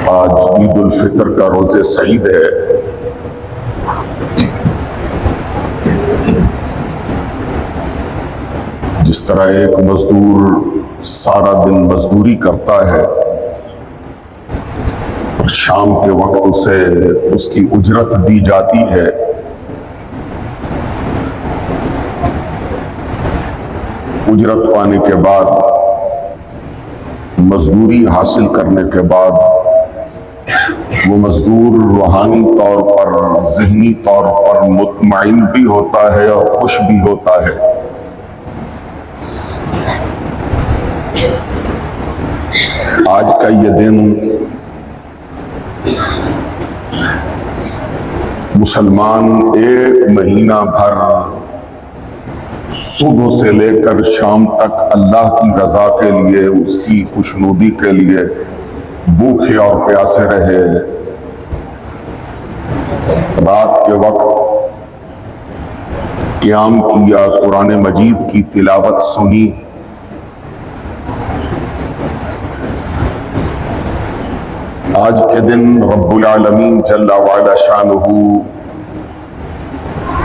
آج عید الفطر کا روز سعید ہے۔ جس طرح ایک مزدور سارا دن مزدوری کرتا ہے اور شام کے وقت اسے اس کی اجرت دی جاتی ہے، اجرت پانے کے بعد، مزدوری حاصل کرنے کے بعد وہ مزدور روحانی طور پر، ذہنی طور پر مطمئن بھی ہوتا ہے اور خوش بھی ہوتا ہے۔ آج کا یہ دن مسلمان ایک مہینہ بھر صبح سے لے کر شام تک اللہ کی رضا کے لیے، اس کی خوشنودی کے لیے بھوکے اور پیاسے رہے۔ رات کے وقت قیام کیا، قرآن مجید کی تلاوت سنی، آج کے دن رب العالمین جل وعلا شانہ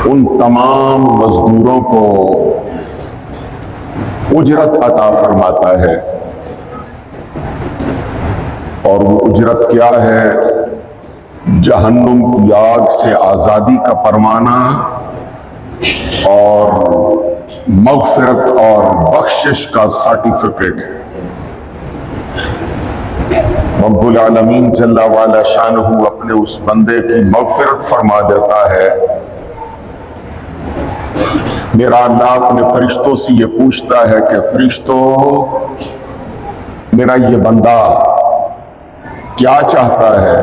ان تمام مزدوروں کو اجرت عطا فرماتا ہے، اور وہ اجرت کیا ہے؟ جہنم کی آگ سے آزادی کا پروانہ اور مغفرت اور بخشش کا سرٹیفکیٹ۔ رب العالمین جل وعلا شانہ اپنے اس بندے کی مغفرت فرما دیتا ہے۔ میرا اللہ اپنے فرشتوں سے یہ پوچھتا ہے کہ فرشتوں، میرا یہ بندہ کیا چاہتا ہے؟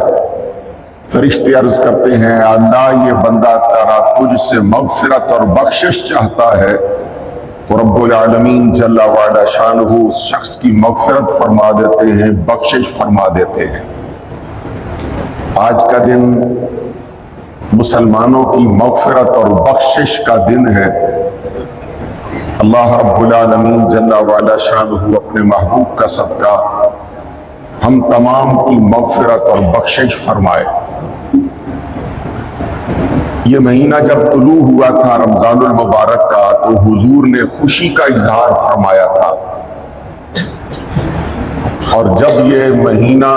فرشتے عرض کرتے ہیں اللہ، یہ بندہ تجھ سے مغفرت اور بخشش چاہتا ہے۔ تو رب العالمین جل وعلا شانہ اس شخص کی مغفرت فرما دیتے ہیں، بخشش فرما دیتے ہیں۔ آج کا دن مسلمانوں کی مغفرت اور بخشش کا دن ہے۔ اللہ رب العالمین جل وعلا شانہ اپنے محبوب کا صدقہ ہم تمام کی مغفرت اور بخشش فرمائے۔ یہ مہینہ جب طلوع ہوا تھا رمضان المبارک کا، تو حضور نے خوشی کا اظہار فرمایا تھا، اور جب یہ مہینہ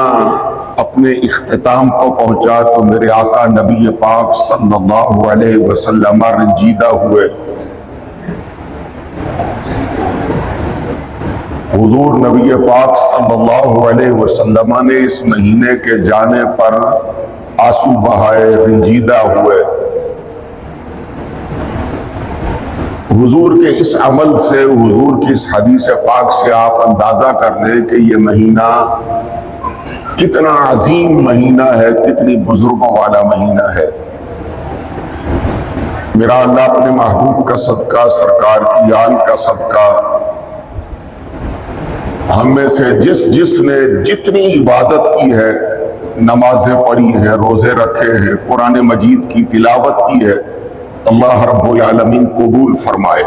اپنے اختتام کو پہنچا تو میرے آقا نبی پاک صلی اللہ علیہ وسلم رنجیدہ ہوئے۔ حضور نبی پاک صلی اللہ علیہ وسلم نے اس مہینے کے جانے پر آنسو بہائے، رنجیدہ ہوئے۔ حضور کے اس عمل سے، حضور کی اس حدیث پاک سے آپ اندازہ کر لیں کہ یہ مہینہ کتنا عظیم مہینہ ہے، کتنی بزرگوں والا مہینہ ہے۔ میرا اللہ اپنے محبوب کا صدقہ، سرکار کی آل کا صدقہ، ہم میں سے جس نے جتنی عبادت کی ہے، نمازیں پڑھی ہیں، روزے رکھے ہیں، قرآن مجید کی تلاوت کی ہے، اللہ رب العالمین قبول فرمائے۔